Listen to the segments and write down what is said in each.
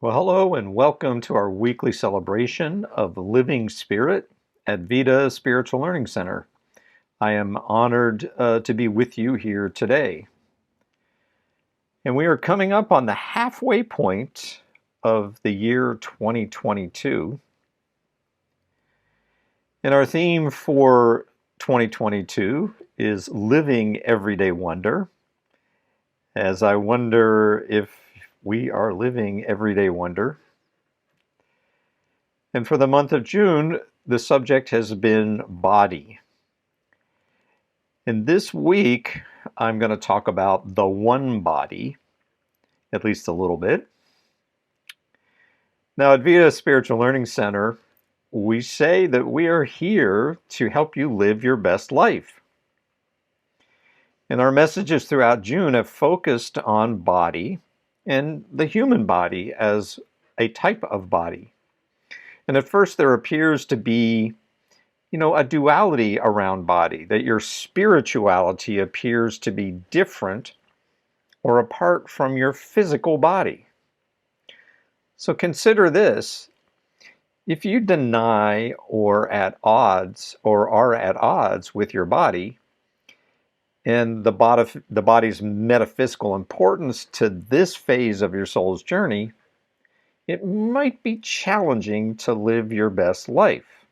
Well, hello and welcome to our weekly celebration of Living Spirit at Vita Spiritual Learning Center. I am honored to be with you here today. And we are coming up on the halfway point of the year 2022. And our theme for 2022 is Living Everyday Wonder. As I wonder if we are living everyday wonder. And for the month of June, the subject has been body. And this week, I'm going to talk about the one body, at least a little bit. Now, at Vita Spiritual Learning Center, we say that we are here to help you live your best life. And our messages throughout June have focused on body and the human body as a type of body. And at first, there appears to be a duality around body, that your spirituality appears to be different or apart from your physical body. So consider this: if you deny or are at odds with your body and the body's metaphysical importance to this phase of your soul's journey, it might be challenging to live your best life.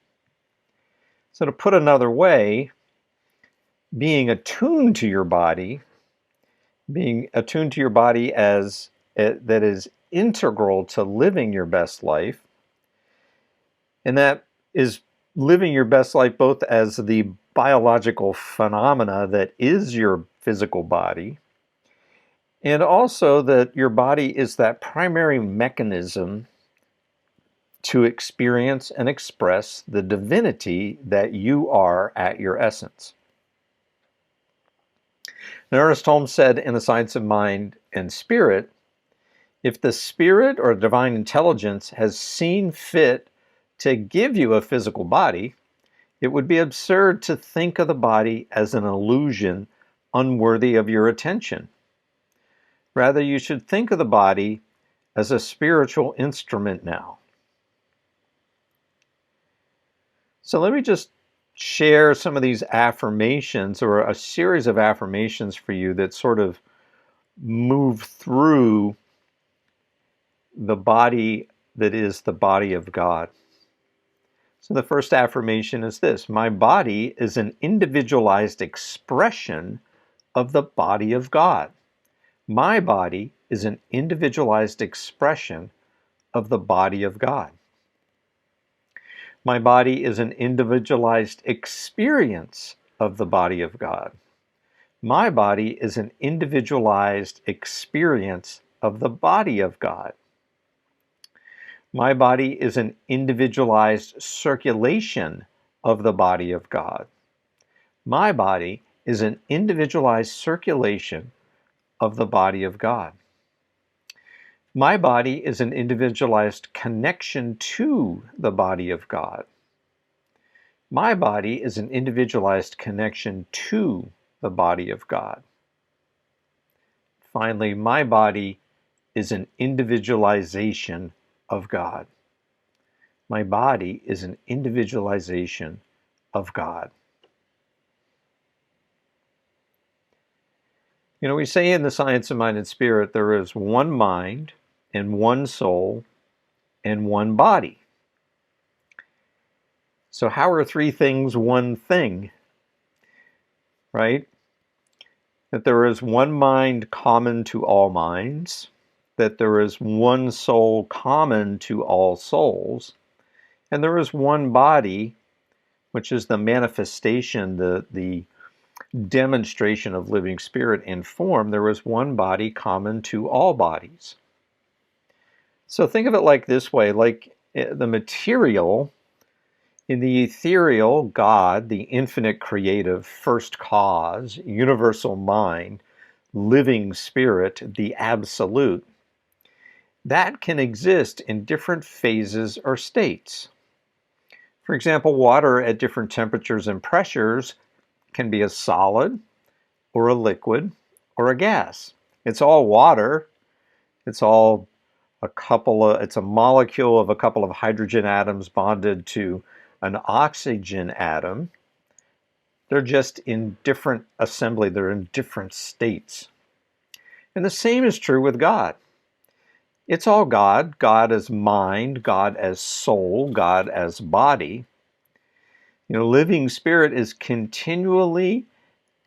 So to put another way, being attuned to your body as that is integral to living your best life, and that is living your best life both as the biological phenomena that is your physical body, and also that your body is that primary mechanism to experience and express the divinity that you are at your essence. Now, Ernest Holmes said in The Science of Mind and Spirit, if the spirit or divine intelligence has seen fit to give you a physical body, it would be absurd to think of the body as an illusion unworthy of your attention. Rather, you should think of the body as a spiritual instrument now. So let me just share some of these affirmations, or a series of affirmations for you that sort of move through the body that is the body of God. So the first affirmation is this: my body is an individualized expression of the body of God. My body is an individualized expression of the body of God. My body is an individualized experience of the body of God. My body is an individualized experience of the body of God. My body is an individualized circulation of the body of God. My body is an individualized circulation of the body of God. My body is an individualized connection to the body of God. My body is an individualized connection to the body of God. Finally, my body is an individualization of God. My body is an individualization of God. We say in The Science of Mind and Spirit, there is one mind and one soul and one body. So how are three things one thing? Right? That there is one mind common to all minds, that there is one soul common to all souls, and there is one body, which is the manifestation, the demonstration of living spirit in form. There is one body common to all bodies. So think of it like this way, like the material in the ethereal God, the infinite creative first cause, universal mind, living spirit, the absolute, that can exist in different phases or states. For example, water at different temperatures and pressures can be a solid or a liquid or a gas. It's all water. It's all it's a molecule of a couple of hydrogen atoms bonded to an oxygen atom. They're just in different assembly, they're in different states. And the same is true with God. It's all God, God as mind, God as soul, God as body. Living spirit is continually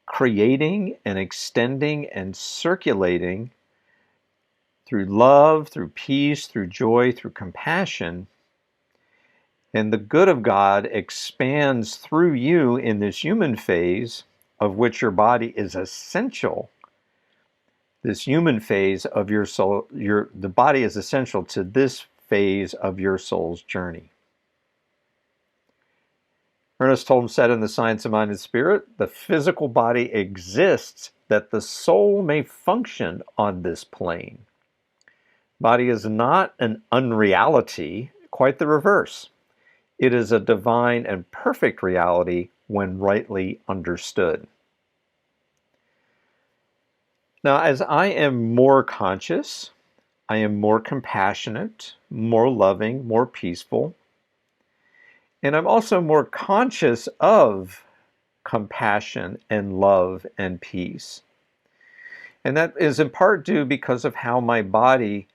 creating and extending and circulating through love, through peace, through joy, through compassion. And the good of God expands through you in this human phase, of which your body is essential. This human phase of your soul, the body is essential to this phase of your soul's journey. Ernest Holmes said in The Science of Mind and Spirit, the physical body exists that the soul may function on this plane. Body is not an unreality, quite the reverse. It is a divine and perfect reality when rightly understood. Now, as I am more conscious, I am more compassionate, more loving, more peaceful, and I'm also more conscious of compassion and love and peace. And that is in part due because of how my body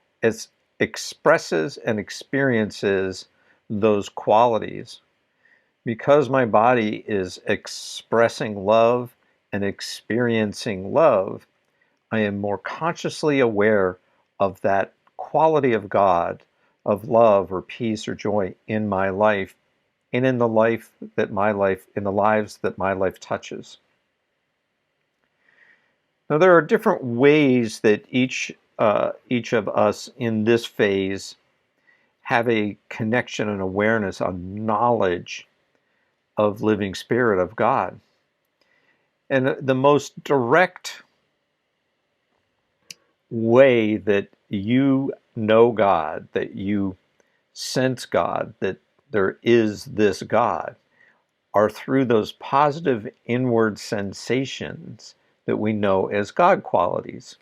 expresses and experiences those qualities. Because my body is expressing love and experiencing love, I am more consciously aware of that quality of God, of love or peace or joy in my life and in the lives that my life touches. Now, there are different ways that each of us in this phase have a connection and awareness, a knowledge of living spirit of God. And the most direct way that you know God, that you sense God, that there is this God, are through those positive inward sensations that we know as God qualities.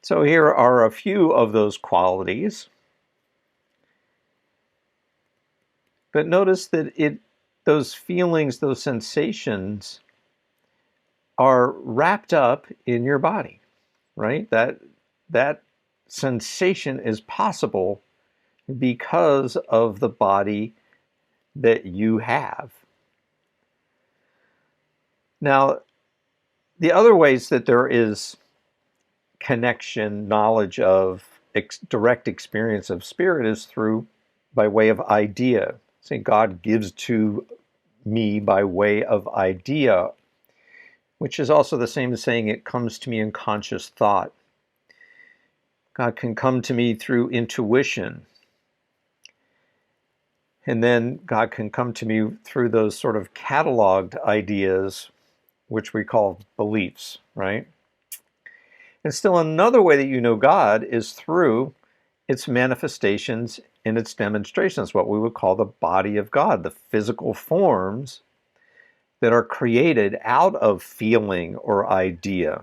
So here are a few of those qualities. But notice that those feelings, those sensations are wrapped up in your body, right? That sensation is possible because of the body that you have. Now, the other ways that there is connection, knowledge of direct experience of spirit is by way of idea. Say God gives to me by way of idea, which is also the same as saying it comes to me in conscious thought. God can come to me through intuition. And then God can come to me through those sort of cataloged ideas, which we call beliefs, right? And still another way that you know God is through its manifestations and its demonstrations, what we would call the body of God, the physical forms that are created out of feeling or idea.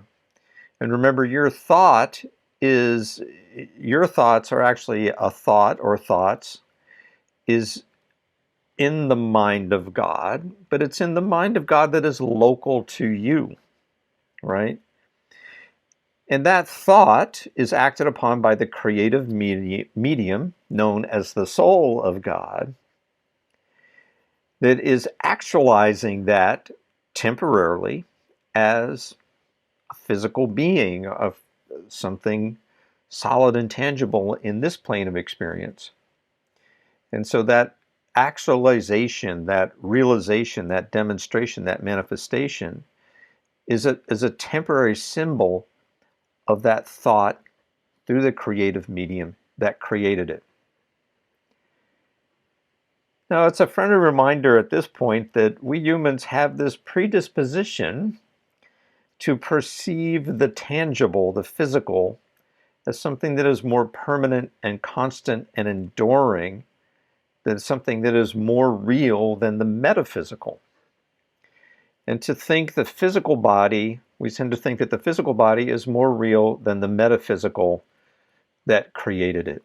And remember, your thoughts are actually a thought or thoughts is in the mind of God, but it's in the mind of God that is local to you, right? And that thought is acted upon by the creative medium known as the soul of God that is actualizing that temporarily as a physical being, of something solid and tangible in this plane of experience. And so that actualization, that realization, that demonstration, that manifestation is a temporary symbol of that thought through the creative medium that created it. Now, it's a friendly reminder at this point that we humans have this predisposition to perceive the tangible, the physical, as something that is more permanent and constant and enduring than something that is more real than the metaphysical. And to think the physical body, we tend to think that the physical body is more real than the metaphysical that created it.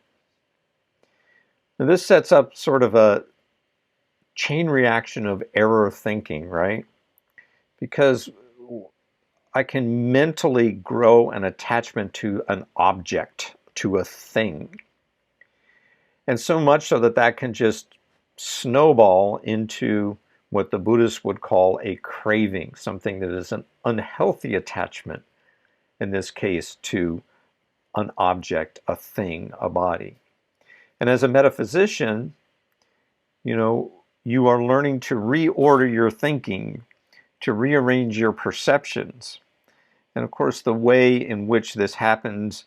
Now, this sets up sort of a chain reaction of error thinking, right? Because I can mentally grow an attachment to an object, to a thing. And so much so that that can just snowball into what the Buddhists would call a craving, something that is an unhealthy attachment, in this case, to an object, a thing, a body. And as a metaphysician, you are learning to reorder your thinking, to rearrange your perceptions. And of course, the way in which this happens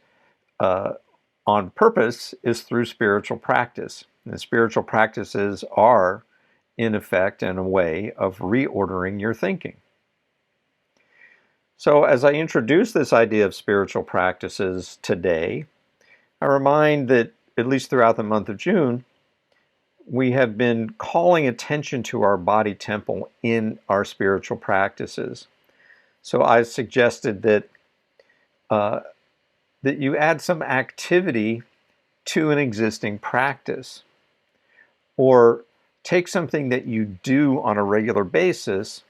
on purpose is through spiritual practice. And spiritual practices are, in effect, in a way of reordering your thinking. So as I introduce this idea of spiritual practices today, I remind that, at least throughout the month of June, we have been calling attention to our body temple in our spiritual practices. So I suggested that that you add some activity to an existing practice, or take something that you do on a regular basis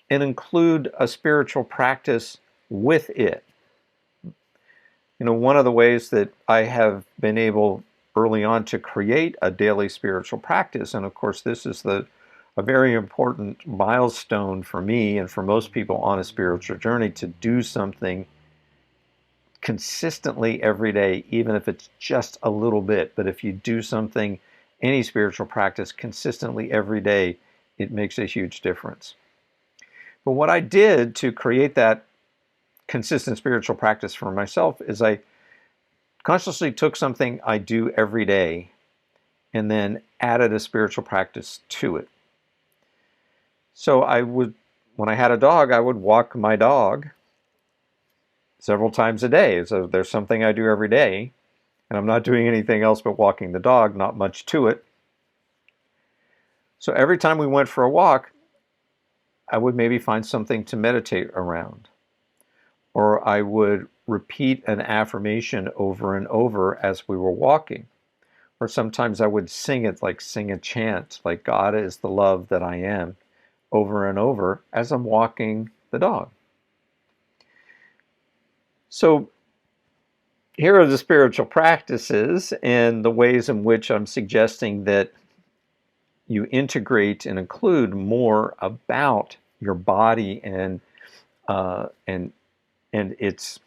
and include a spiritual practice with it. One of the ways that I have been able early on to create a daily spiritual practice, and of course this is a very important milestone for me and for most people on a spiritual journey, to do something consistently every day, even if it's just a little bit. But if you do something, any spiritual practice, consistently every day, it makes a huge difference. But what I did to create that consistent spiritual practice for myself is I consciously took something I do every day and then added a spiritual practice to it. So when I had a dog, I would walk my dog several times a day. So there's something I do every day, and I'm not doing anything else but walking the dog, not much to it. So every time we went for a walk, I would maybe find something to meditate around. Or I would repeat an affirmation over and over as we were walking. Or sometimes I would sing it, like sing a chant, like God is the love that I am, over and over as I'm walking the dog. So here are the spiritual practices and the ways in which I'm suggesting that you integrate and include more about your body and its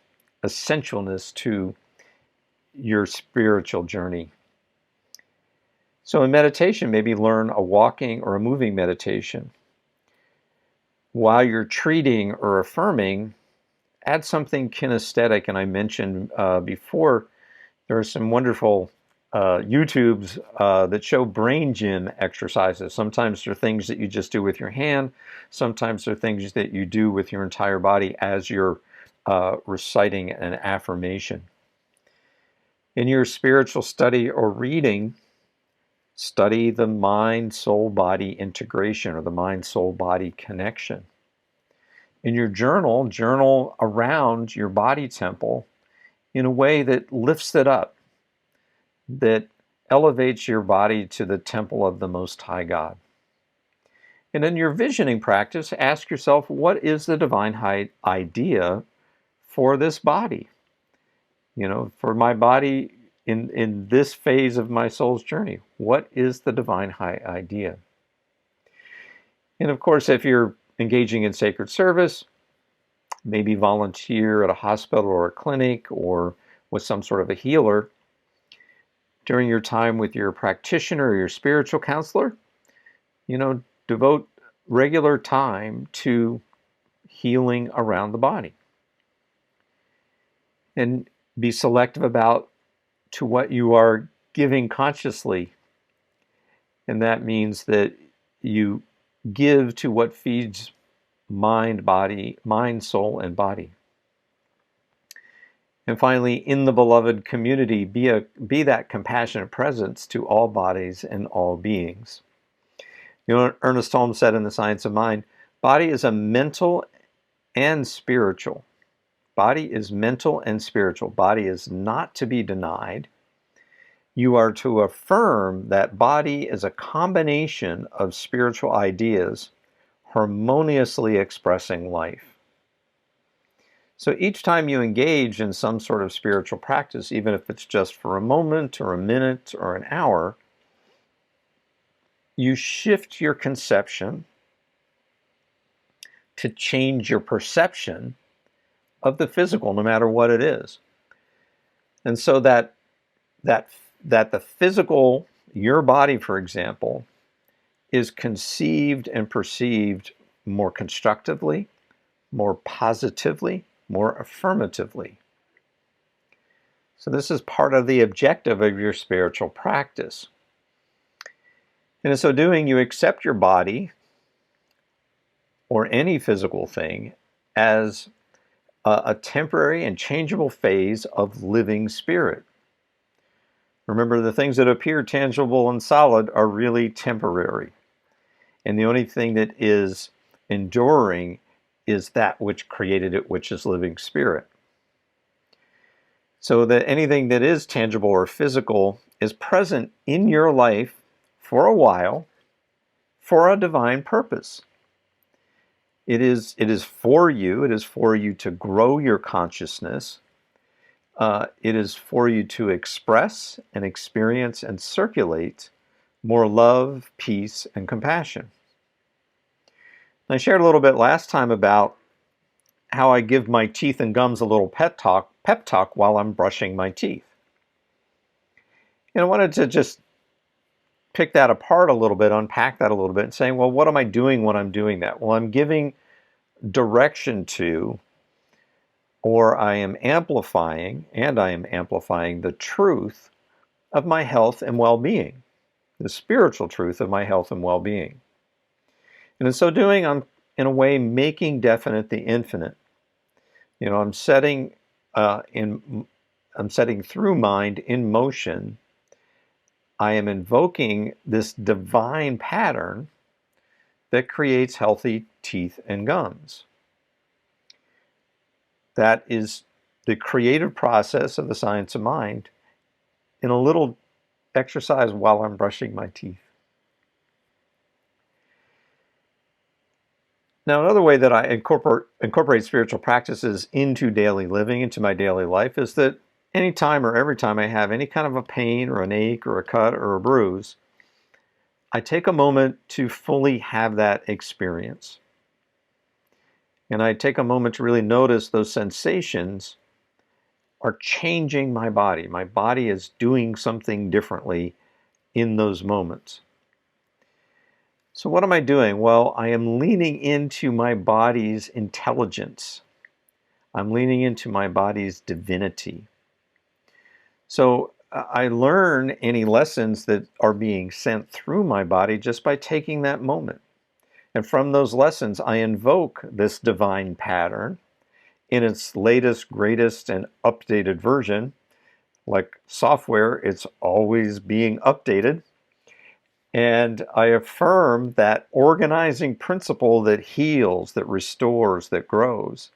essentialness to your spiritual journey. So in meditation, maybe learn a walking or a moving meditation. While you're treating or affirming, add something kinesthetic. And I mentioned before, there are some wonderful YouTubes that show brain gym exercises. Sometimes they're things that you just do with your hand. Sometimes they're things that you do with your entire body as you're reciting an affirmation. In your spiritual study or reading, study the mind-soul-body integration, or the mind-soul-body connection. In your journal around your body temple in a way that lifts it up, that elevates your body to the temple of the Most High God. And in your visioning practice, ask yourself, what is the divine high idea for this body? For my body in this phase of my soul's journey, what is the divine high idea? And of course, if you're engaging in sacred service, maybe volunteer at a hospital or a clinic or with some sort of a healer. During your time with your practitioner or your spiritual counselor, devote regular time to healing around the body. And be selective about to what you are giving consciously. And that means that you give to what feeds mind, soul, and body. And finally, in the beloved community, be that compassionate presence to all bodies and all beings. Ernest Holmes said in The Science of Mind, body is a mental and spiritual. Body is mental and spiritual. Body is not to be denied. You are to affirm that body is a combination of spiritual ideas harmoniously expressing life. So each time you engage in some sort of spiritual practice, even if it's just for a moment or a minute or an hour, you shift your conception to change your perception of the physical, no matter what it is. And so that the physical, your body, for example, is conceived and perceived more constructively, more positively, more affirmatively. So this is part of the objective of your spiritual practice. And in so doing, you accept your body or any physical thing as a temporary and changeable phase of living spirit. Remember, the things that appear tangible and solid are really temporary. And the only thing that is enduring is that which created it, which is living spirit. So that anything that is tangible or physical is present in your life for a while for a divine purpose. It is for you. It is for you to grow your consciousness. It is for you to express and experience and circulate more love, peace, and compassion. I shared a little bit last time about how I give my teeth and gums a little pep talk while I'm brushing my teeth. And I wanted to just pick that apart a little bit, unpack that a little bit, and saying, well, what am I doing when I'm doing that? Well, I'm giving direction to, or I am amplifying the truth of my health and well-being, the spiritual truth of my health and well-being. And in so doing, I'm, in a way, making definite the infinite. You know, I'm setting through mind in motion. I am invoking this divine pattern that creates healthy teeth and gums. That is the creative process of the science of mind in a little exercise while I'm brushing my teeth. Now, another way that I incorporate spiritual practices into daily living, into my daily life, is that anytime or every time I have any kind of a pain or an ache or a cut or a bruise, I take a moment to fully have that experience. And I take a moment to really notice those sensations are changing my body. My body is doing something differently in those moments. So what am I doing? Well, I am leaning into my body's intelligence. I'm leaning into my body's divinity. So I learn any lessons that are being sent through my body just by taking that moment. And from those lessons, I invoke this divine pattern in its latest, greatest, and updated version. Like software, it's always being updated. And I affirm that organizing principle that heals, that restores, that grows.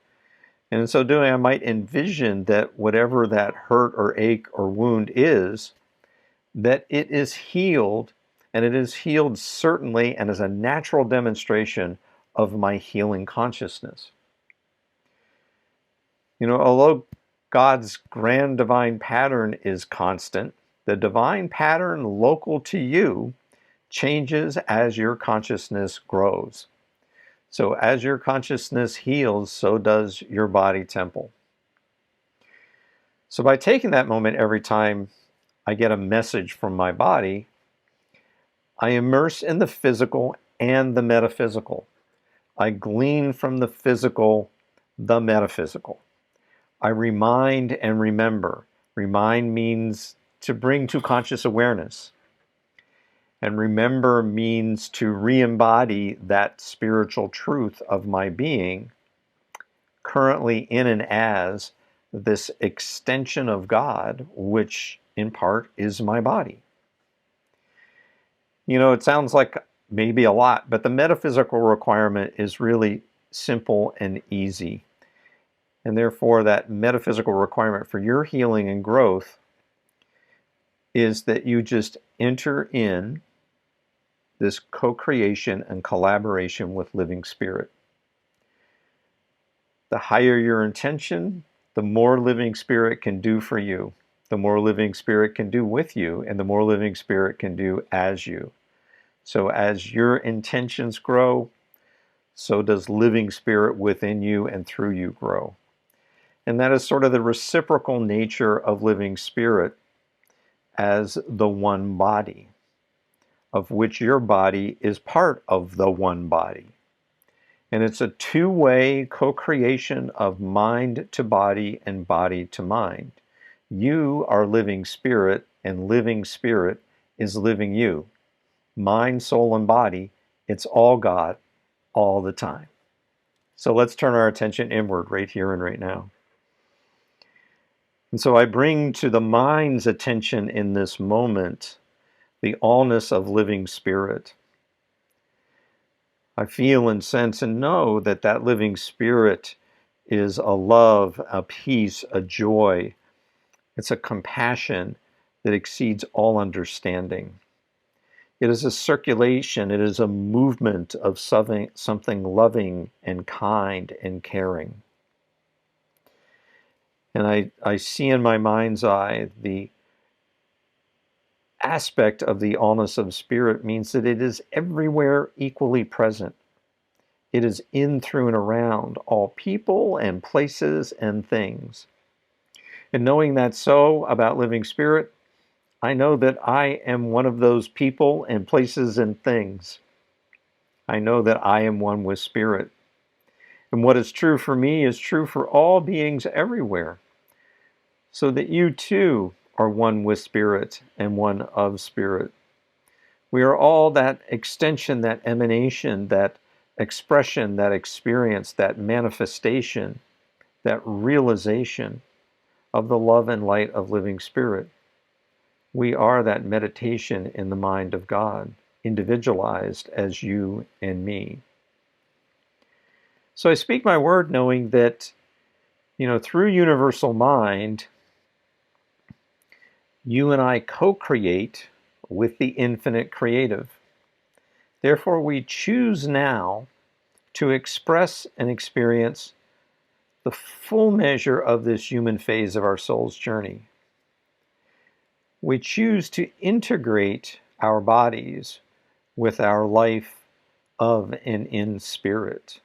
And in so doing, I might envision that whatever that hurt or ache or wound is, that it is healed, and it is healed certainly and as a natural demonstration of my healing consciousness. You know, although God's grand divine pattern is constant, the divine pattern local to you changes as your consciousness grows. So as your consciousness heals, so does your body temple. So by taking that moment every time I get a message from my body, I immerse in the physical and the metaphysical. I glean from the physical the metaphysical. I remind and remember. Remind means to bring to conscious awareness. And remember means to re-embody that spiritual truth of my being, currently in and as this extension of God, which in part is my body. You know, it sounds like maybe a lot, but the metaphysical requirement is really simple and easy. And therefore, that metaphysical requirement for your healing and growth is that you just enter in this co-creation and collaboration with living spirit. The higher your intention, the more living spirit can do for you, the more living spirit can do with you, and the more living spirit can do as you. So as your intentions grow, so does living spirit within you and through you grow. And that is sort of the reciprocal nature of living spirit as the one body, of which your body is part of the one body. And it's a two-way co-creation of mind to body and body to mind. You are living spirit, and living spirit is living you. Mind, soul, and body, it's all God, all the time. So let's turn our attention inward right here and right now. And so I bring to the mind's attention in this moment the allness of living spirit. I feel and sense and know that that living spirit is a love, a peace, a joy. It's a compassion that exceeds all understanding. It is a circulation, it is a movement of something loving and kind and caring. And I see in my mind's eye the aspect of the allness of spirit means that it is everywhere equally present. It is in, through, and around all people and places and things. And knowing that so about living spirit, I know that I am one of those people and places and things. I know that I am one with spirit. And what is true for me is true for all beings everywhere. So that you too are one with spirit and one of spirit. We are all that extension, that emanation, that expression, that experience, that manifestation, that realization of the love and light of living spirit. We are that meditation in the mind of God, individualized as you and me. So I speak my word knowing that, through universal mind, you and I co-create with the infinite creative. Therefore, we choose now to express and experience the full measure of this human phase of our soul's journey. We choose to integrate our bodies with our life of and in spirit.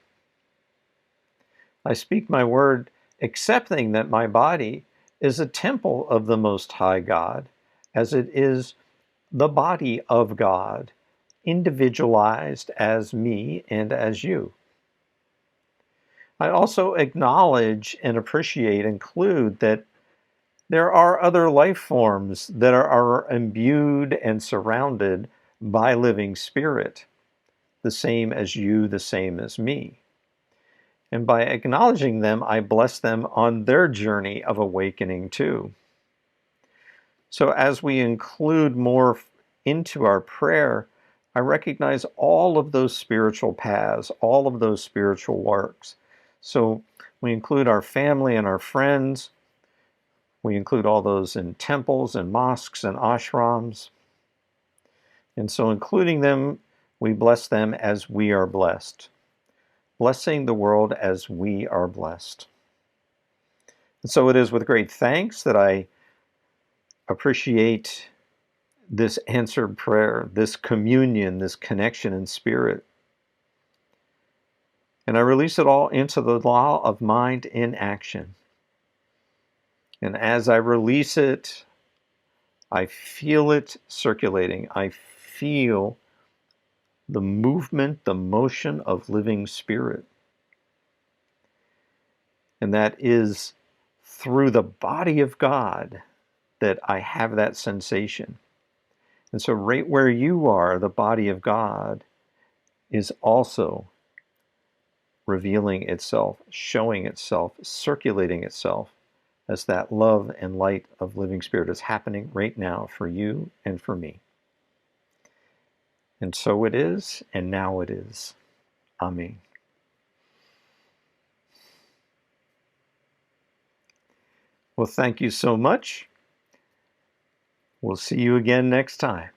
I speak my word accepting that my body is a temple of the Most High God, as it is the body of God, individualized as me and as you. I also acknowledge and appreciate, include that there are other life forms that are imbued and surrounded by living spirit, the same as you, the same as me. And by acknowledging them, I bless them on their journey of awakening too. So as we include more into our prayer, I recognize all of those spiritual paths, all of those spiritual works. So we include our family and our friends. We include all those in temples and mosques and ashrams. And so including them, we bless them as we are blessed. Blessing the world as we are blessed. And so it is with great thanks that I appreciate this answered prayer, this communion, this connection in spirit. And I release it all into the law of mind in action. And as I release it, I feel it circulating. I feel the movement, the motion of living spirit. And that is through the body of God that I have that sensation. And so right where you are, the body of God is also revealing itself, showing itself, circulating itself as that love and light of living spirit is happening right now for you and for me. And so it is, and now it is. Amen. Well, thank you so much. We'll see you again next time.